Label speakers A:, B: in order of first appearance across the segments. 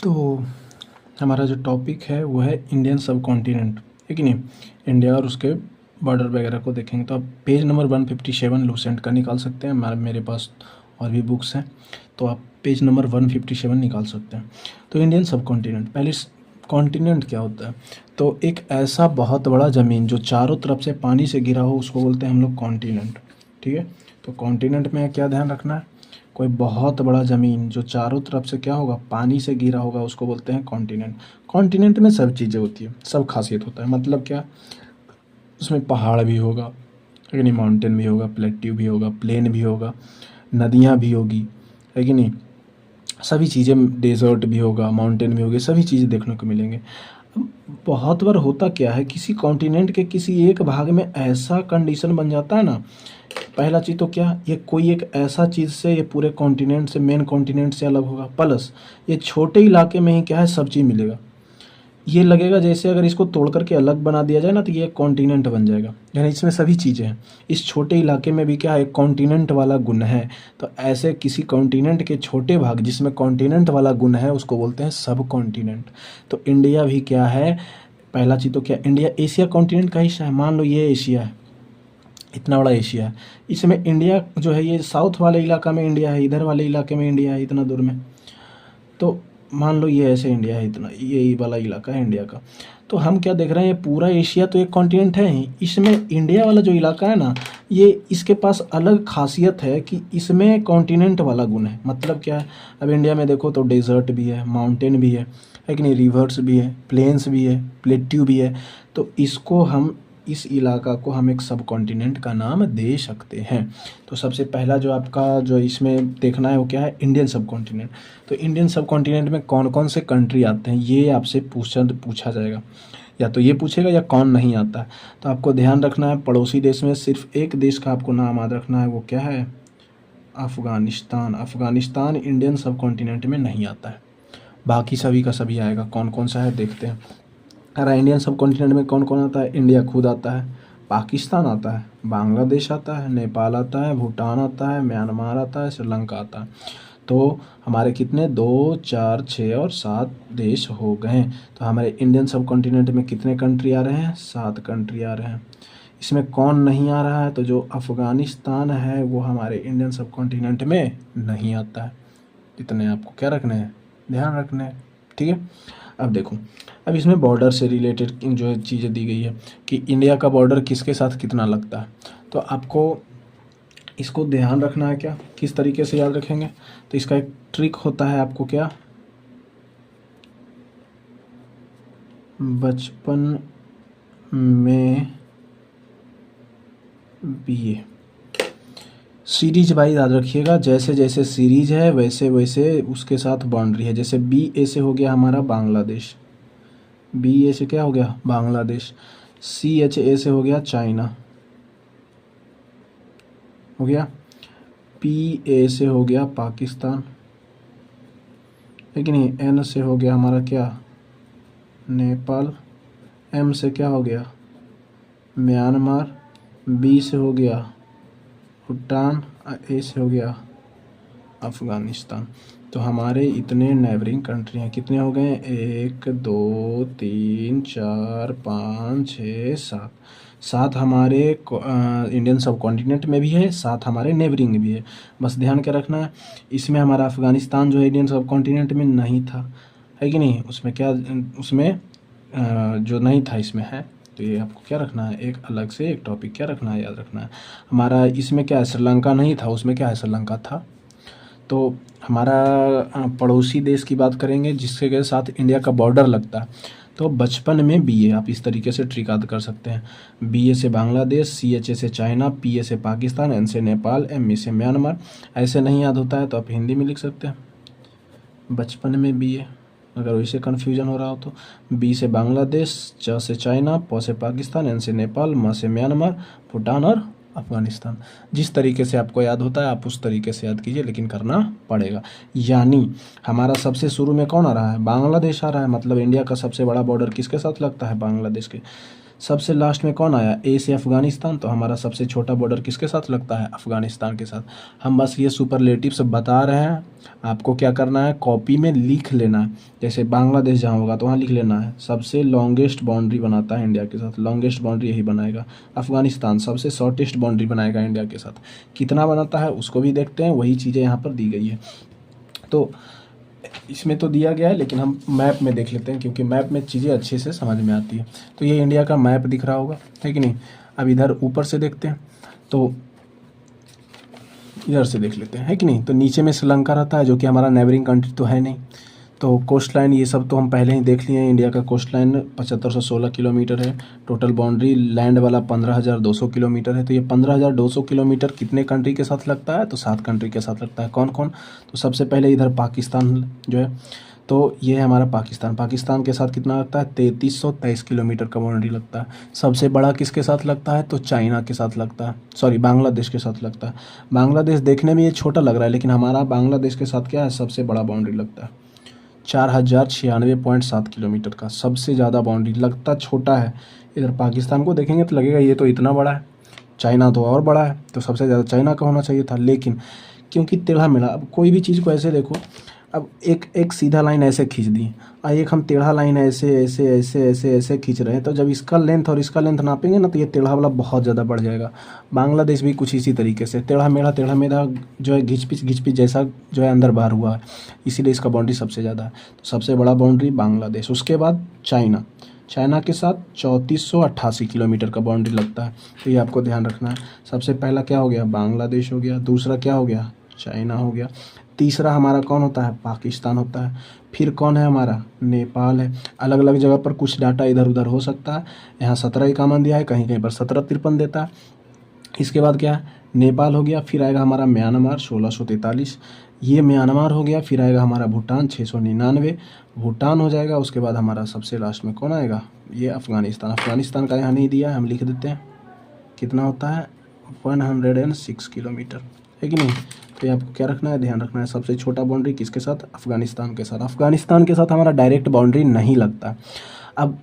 A: तो हमारा जो टॉपिक है वो है इंडियन सब कॉन्टिनेंट, है कि नहीं। इंडिया और उसके बॉर्डर वगैरह को देखेंगे तो आप पेज नंबर 157 लूसेंट का निकाल सकते हैं। मेरे पास और भी बुक्स हैं, तो आप पेज नंबर 157 निकाल सकते हैं। तो इंडियन सब कॉन्टिनेंट, पहले कॉन्टिनेंट क्या होता है? तो एक ऐसा बहुत बड़ा ज़मीन जो चारों तरफ से पानी से घिरा हो उसको बोलते हैं हम लोग कॉन्टिनेंट, ठीक है। तो कॉन्टिनेंट में क्या ध्यान रखना है? कोई बहुत बड़ा ज़मीन जो चारों तरफ से क्या होगा, पानी से घिरा होगा, उसको बोलते हैं कॉन्टिनेंट। कॉन्टिनेंट में सब चीज़ें होती है, सब खासियत होता है। मतलब क्या, उसमें पहाड़ भी होगा, है नहीं, माउंटेन भी होगा, प्लेट्यू भी होगा, प्लेन भी होगा, नदियाँ भी होगी, है कि नहीं, सभी चीज़ें, डेजर्ट भी होगा, माउंटेन भी होगी, सभी चीज़ें देखने को मिलेंगे। बहुत बार होता क्या है, किसी कॉन्टिनेंट के किसी एक भाग में ऐसा कंडीशन बन जाता है ना, पहला चीज़ तो क्या, ये कोई एक ऐसा चीज़ से ये पूरे कॉन्टिनेंट से, मेन कॉन्टिनेंट से अलग होगा, प्लस ये छोटे इलाके में ही क्या है, सब चीज़ मिलेगा। ये लगेगा जैसे अगर इसको तोड़ करके अलग बना दिया जाए ना तो ये एक कॉन्टिनेंट बन जाएगा, यानी इसमें सभी चीज़ें हैं। इस छोटे इलाके में भी क्या है, एक कॉन्टिनेंट वाला गुण है। तो ऐसे किसी कॉन्टिनेंट के छोटे भाग जिसमें कॉन्टिनेंट वाला गुण है उसको बोलते हैं सब कॉन्टिनेंट। तो इंडिया भी क्या है, पहला चीज़ तो क्या, इंडिया एशिया कॉन्टिनेंट का हिस्सा है। मान लो ये एशिया है, इतना बड़ा एशिया है, इसमें इंडिया जो है ये साउथ वाले इलाका में इंडिया है, इधर वाले इलाके में इंडिया है, इतना दूर में। तो मान लो ये ऐसे इंडिया है, इतना ये वाला इलाका है इंडिया का। तो हम क्या देख रहे हैं, ये पूरा एशिया तो एक कॉन्टिनेंट है ही, इसमें इंडिया वाला जो इलाका है ना, ये इसके पास अलग खासियत है कि इसमें कॉन्टिनेंट वाला गुण है। मतलब क्या है, अब इंडिया में देखो तो डेजर्ट भी है, माउंटेन भी है कि नहीं, रिवर्स भी है, प्लेन्स भी है, प्लेट्यू भी है। तो इसको हम, इस इलाका को हम एक सब कॉन्टिनेंट का नाम दे सकते हैं। तो सबसे पहला जो आपका जो इसमें देखना है वो क्या है, इंडियन सब कॉन्टिनेंट। तो इंडियन सब कॉन्टिनेंट में कौन कौन से कंट्री आते हैं ये आपसे पूछा जाएगा, या तो ये पूछेगा या कौन नहीं आता है। तो आपको ध्यान रखना है, पड़ोसी देश में सिर्फ एक देश का आपको नाम याद रखना है, वो क्या है, अफ़गानिस्तान। अफ़गानिस्तान इंडियन सब कॉन्टिनेंट में नहीं आता है, बाकी सभी का सभी आएगा। कौन कौन सा है देखते हैं। अरे इंडियन सब कॉन्टिनेंट में कौन कौन आता है, इंडिया खुद आता है, पाकिस्तान आता है, बांग्लादेश आता है, नेपाल आता है, भूटान आता है, म्यांमार आता है, श्रीलंका आता है। तो हमारे कितने, 2, 4, 6 और 7 देश हो गए। तो हमारे इंडियन सब कॉन्टिनेंट में कितने कंट्री आ रहे हैं, 7 कंट्री आ रहे हैं। इसमें कौन नहीं आ रहा है, तो जो अफ़गानिस्तान है वो हमारे इंडियन सब कॉन्टिनेंट में नहीं आता है। इतने आपको क्या रखने हैं, ध्यान रखने हैं, ठीक है। अब देखो, अब इसमें बॉर्डर से रिलेटेड जो है चीज़ें दी गई है कि इंडिया का बॉर्डर किसके साथ कितना लगता है। तो आपको इसको ध्यान रखना है, क्या किस तरीके से याद रखेंगे। तो इसका एक ट्रिक होता है, आपको क्या, बचपन में बीए सीरीज वाइज याद रखिएगा, जैसे जैसे सीरीज है वैसे वैसे उसके साथ बाउंड्री है। जैसे बी ए से हो गया हमारा बांग्लादेश, बी ए से क्या हो गया, बांग्लादेश। सी एच ए से हो गया चाइना, हो गया। पी ए से हो गया पाकिस्तान, है कि नहीं। एन से हो गया हमारा क्या, नेपाल। एम से क्या हो गया, म्यांमार। बी से हो गया भूटान, ए से हो गया अफ़गानिस्तान। तो हमारे इतने नेबरिंग कंट्री हैं, कितने हो गए, 1, 2, 3, 4, 5, 6, 7। 7 हमारे इंडियन सब कॉन्टिनेंट में भी है, 7 हमारे नेबरिंग भी है। बस ध्यान क्या रखना है, इसमें हमारा अफ़गानिस्तान जो है इंडियन सब कॉन्टिनेंट में नहीं था, है कि नहीं। उसमें क्या, उसमें जो नहीं था इसमें है। तो ये आपको क्या रखना है, एक अलग से एक टॉपिक क्या रखना है, याद रखना है। हमारा इसमें क्या है, श्रीलंका नहीं था, उसमें क्या है, श्रीलंका था। तो हमारा पड़ोसी देश की बात करेंगे जिसके के साथ इंडिया का बॉर्डर लगता है। तो बचपन में बीए आप इस तरीके से ट्रिक याद कर सकते हैं। बीए से बांग्लादेश, सी एच ए से चाइना, पी ए से पाकिस्तान, एन से नेपाल, एम ई से म्यांमार। ऐसे नहीं याद होता है तो आप हिंदी में लिख सकते हैं, बचपन में बीए। अगर वैसे कन्फ्यूजन हो रहा हो तो बी से बांग्लादेश, च से चाइना, प से पाकिस्तान, एन से नेपाल, म से म्यांमार, भूटान और अफगानिस्तान। जिस तरीके से आपको याद होता है आप उस तरीके से याद कीजिए, लेकिन करना पड़ेगा। यानी हमारा सबसे शुरू में कौन आ रहा है, बांग्लादेश आ रहा है। मतलब इंडिया का सबसे बड़ा बॉर्डर किसके साथ लगता है, बांग्लादेश के। सबसे लास्ट में कौन आया, ए से अफ़गानिस्तान। तो हमारा सबसे छोटा बॉर्डर किसके साथ लगता है, अफ़गानिस्तान के साथ। हम बस ये सुपरलेटिव्स बता रहे हैं, आपको क्या करना है, कॉपी में लिख लेना है। जैसे बांग्लादेश जहाँ होगा तो वहाँ लिख लेना है सबसे लॉन्गेस्ट बाउंड्री बनाता है इंडिया के साथ, लॉन्गेस्ट बाउंड्री यही बनाएगा। अफ़गानिस्तान सबसे शॉर्टेस्ट बाउंड्री बनाएगा इंडिया के साथ, कितना बनाता है उसको भी देखते हैं, वही चीज़ें यहाँ पर दी गई है। तो इसमें तो दिया गया है, लेकिन हम मैप में देख लेते हैं, क्योंकि मैप में चीज़ें अच्छे से समझ में आती है। तो ये इंडिया का मैप दिख रहा होगा, है कि नहीं। अब इधर ऊपर से देखते हैं, तो इधर से देख लेते हैं, है कि नहीं। तो नीचे में श्रीलंका रहता है, जो कि हमारा नेबरिंग कंट्री तो है नहीं। तो कोस्ट लाइन ये सब तो हम पहले ही देख लिए हैं। इंडिया का कोस्ट लाइन 7516 किलोमीटर है। टोटल बाउंड्री लैंड वाला 15200 किलोमीटर है। तो ये 15200 किलोमीटर कितने कंट्री के साथ लगता है, तो 7 कंट्री के साथ लगता है। कौन कौन, तो सबसे पहले इधर पाकिस्तान जो है, तो ये है हमारा पाकिस्तान। पाकिस्तान के साथ कितना लगता है, 3323 किलोमीटर का बाउंड्री लगता है। सबसे बड़ा किसके साथ लगता है, तो चाइना के साथ लगता है, सॉरी बांग्लादेश के साथ लगता है। बांग्लादेश देखने में ये छोटा लग रहा है, लेकिन हमारा बांग्लादेश के साथ क्या है, सबसे बड़ा बाउंड्री लगता है 4096.7 किलोमीटर का, सबसे ज़्यादा बाउंड्री। लगता छोटा है, इधर पाकिस्तान को देखेंगे तो लगेगा ये तो इतना बड़ा है, चाइना तो और बड़ा है, तो सबसे ज़्यादा चाइना का होना चाहिए था। लेकिन क्योंकि टेढ़ा मेढ़ा, अब कोई भी चीज़ को ऐसे देखो, अब एक सीधा लाइन ऐसे खींच दी और एक हम टेढ़ा लाइन ऐसे ऐसे ऐसे ऐसे ऐसे खींच रहे हैं, तो जब इसका लेंथ और इसका लेंथ नापेंगे ना, तो ये टेढ़ा वाला बहुत ज़्यादा बढ़ जाएगा। बांग्लादेश भी कुछ इसी तरीके से टेढ़ा मेढ़ा जो है घिच पिच जैसा जो है अंदर बाहर हुआ है, इसीलिए इसका बाउंड्री सबसे ज़्यादा है। तो सबसे बड़ा बाउंड्री बांग्लादेश, उसके बाद चाइना के साथ 3488 किलोमीटर का बाउंड्री लगता है। तो ये आपको ध्यान रखना है। सबसे पहला क्या हो गया, बांग्लादेश हो गया, दूसरा क्या हो गया, चाइना हो गया, तीसरा हमारा कौन होता है, पाकिस्तान होता है, फिर कौन है हमारा, नेपाल है। अलग अलग जगह पर कुछ डाटा इधर उधर हो सकता है, यहाँ 17 दिया है, कहीं कहीं पर 1753 देता है। इसके बाद क्या है, नेपाल हो गया, फिर आएगा हमारा म्यांमार 1643, ये म्यांमार हो गया, फिर आएगा हमारा भूटान 699, भूटान हो जाएगा। उसके बाद हमारा सबसे लास्ट में कौन आएगा, ये अफ़गानिस्तान का यहाँ नहीं दिया है, हम लिख देते हैं कितना होता है, 106 किलोमीटर, है कि नहीं। तो ये आपको क्या रखना है, ध्यान रखना है। सबसे छोटा बाउंड्री किसके साथ, अफ़गानिस्तान के साथ। अफ़गानिस्तान के साथ हमारा डायरेक्ट बाउंड्री नहीं लगता। अब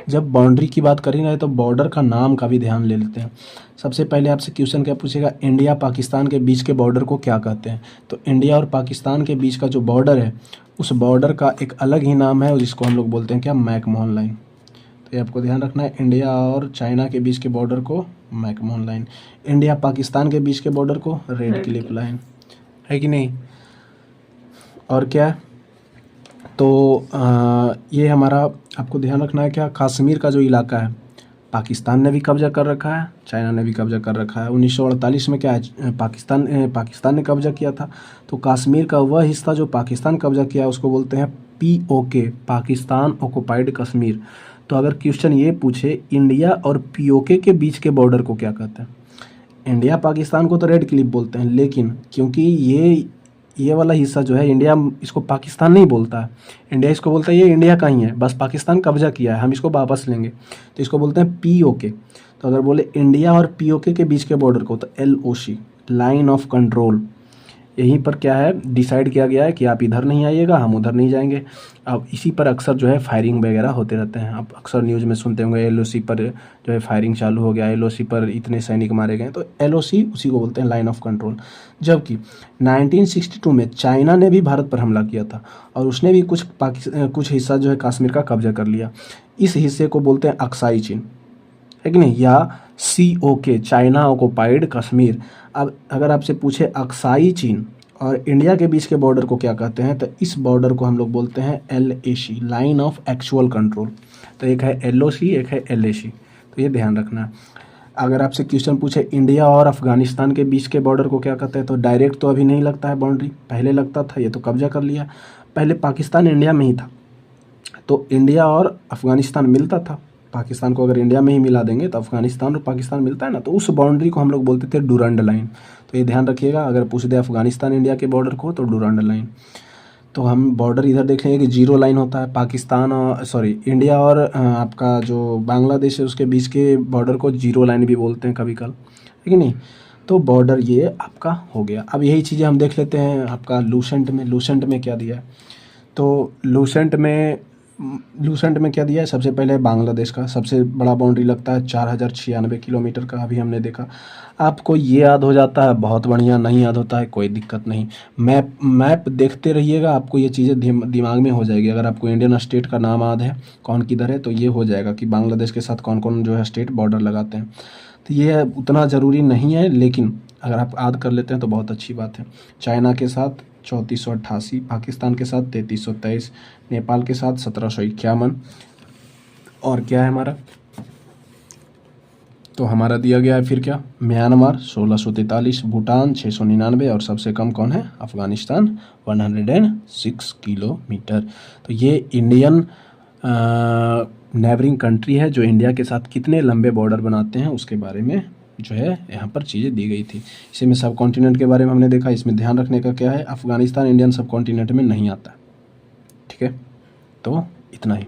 A: जब बाउंड्री की बात कर ही रहे तो बॉर्डर का नाम का भी ध्यान ले लेते हैं। सबसे पहले आपसे क्वेश्चन क्या पूछेगा, इंडिया पाकिस्तान के बीच के बॉर्डर को क्या कहते हैं। तो इंडिया और पाकिस्तान के बीच का जो बॉर्डर है, उस बॉर्डर का एक अलग ही नाम है, जिसको हम लोग बोलते हैं क्या, मैकमोहन लाइन। तो ये आपको ध्यान रखना है, इंडिया और चाइना के बीच के बॉर्डर को मैकमोहन लाइन, इंडिया पाकिस्तान के बीच के बॉर्डर को रेड क्लिफ लाइन, है कि नहीं। और क्या है, तो ये हमारा आपको ध्यान रखना है क्या, कश्मीर का जो इलाका है, पाकिस्तान ने भी कब्जा कर रखा है, चाइना ने भी कब्जा कर रखा है। 1948 में क्या है, पाकिस्तान ने कब्जा किया था। तो कश्मीर का वह हिस्सा जो पाकिस्तान कब्जा किया है, उसको बोलते हैं POK, पाकिस्तान ऑक्युपाइड कश्मीर। तो अगर क्वेश्चन ये पूछे इंडिया और POK के बीच के बॉर्डर को क्या कहते हैं, इंडिया पाकिस्तान को तो रेड क्लिफ बोलते हैं, लेकिन क्योंकि ये वाला हिस्सा जो है, इंडिया इसको पाकिस्तान नहीं बोलता है, इंडिया इसको बोलता है ये इंडिया का ही है, बस पाकिस्तान कब्जा किया है, हम इसको वापस लेंगे, तो इसको बोलते हैं POK। तो अगर बोले इंडिया और POK के बीच के बॉर्डर को, तो LOC, लाइन ऑफ कंट्रोल। यहीं पर क्या है, डिसाइड किया गया है कि आप इधर नहीं आइएगा, हम उधर नहीं जाएंगे। अब इसी पर अक्सर जो है फायरिंग वगैरह होते रहते हैं। आप अक्सर न्यूज़ में सुनते होंगे LOC पर जो है फायरिंग चालू हो गया, LOC पर इतने सैनिक मारे गए। तो LOC उसी को बोलते हैं, लाइन ऑफ कंट्रोल। जबकि 1962 में चाइना ने भी भारत पर हमला किया था, और उसने भी कुछ हिस्सा जो है कश्मीर का कब्जा कर लिया। इस हिस्से को बोलते हैं अक्साई चीन, है कि नहीं, या COK, चाइना ऑक्युपाइड कश्मीर। अब अगर आपसे पूछे अक्साई चीन और इंडिया के बीच के बॉर्डर को क्या कहते हैं, तो इस बॉर्डर को हम लोग बोलते हैं LAC, line of actual control. तो एक है LOC, एक है LAC, तो ये ध्यान रखना है। अगर आपसे क्वेश्चन पूछे इंडिया और अफ़गानिस्तान के बीच के बॉर्डर को क्या कहते हैं, तो डायरेक्ट तो अभी नहीं लगता है बाउंड्री, पहले लगता था, ये तो कब्जा कर लिया। पहले पाकिस्तान इंडिया में ही था, तो इंडिया और अफ़गानिस्तान मिलता था। पाकिस्तान को अगर इंडिया में ही मिला देंगे तो अफ़गानिस्तान और पाकिस्तान मिलता है ना, तो उस बाउंड्री को हम लोग बोलते थे डुरंड लाइन। तो ये ध्यान रखिएगा, अगर पूछ दे अफ़गानिस्तान इंडिया के बॉर्डर को, तो डुरंड लाइन। तो हम बॉर्डर इधर देख लेंगे कि 0 लाइन होता है, पाकिस्तान और इंडिया और आपका जो बांग्लादेश है उसके बीच के बॉर्डर को 0 लाइन भी बोलते हैं कभी कल, है कि नहीं। तो बॉर्डर ये आपका हो गया। अब यही चीज़ें हम देख लेते हैं आपका लूसेंट में क्या दिया है। तो लूसेंट में लूसेंट में क्या दिया है, सबसे पहले बांग्लादेश का सबसे बड़ा बाउंड्री लगता है 4096 किलोमीटर का, अभी हमने देखा। आपको ये याद हो जाता है बहुत बढ़िया, नहीं याद होता है कोई दिक्कत नहीं। मैप देखते रहिएगा, आपको ये चीज़ें दिमाग में हो जाएगी। अगर आपको इंडियन स्टेट का नाम याद है कौन किधर है, तो ये हो जाएगा कि बांग्लादेश के साथ कौन कौन जो है स्टेट बॉर्डर लगाते हैं। तो ये उतना ज़रूरी नहीं है, लेकिन अगर आप याद कर लेते हैं तो बहुत अच्छी बात है। चाइना के साथ 3488, पाकिस्तान के साथ 3323, नेपाल के साथ 1751, और क्या है हमारा, तो हमारा दिया गया है फिर क्या, म्यांमार 1643, भूटान 699, और सबसे कम कौन है, अफ़गानिस्तान 106 किलोमीटर। तो ये इंडियन नेबरिंग कंट्री है जो इंडिया के साथ कितने लंबे बॉर्डर बनाते हैं उसके बारे में जो है यहाँ पर चीज़ें दी गई थी। इसी में सब कॉन्टिनेंट के बारे में हमने देखा। इसमें ध्यान रखने का क्या है, अफ़गानिस्तान इंडियन सब कॉन्टिनेंट में नहीं आता। ठीक है, तो इतना ही।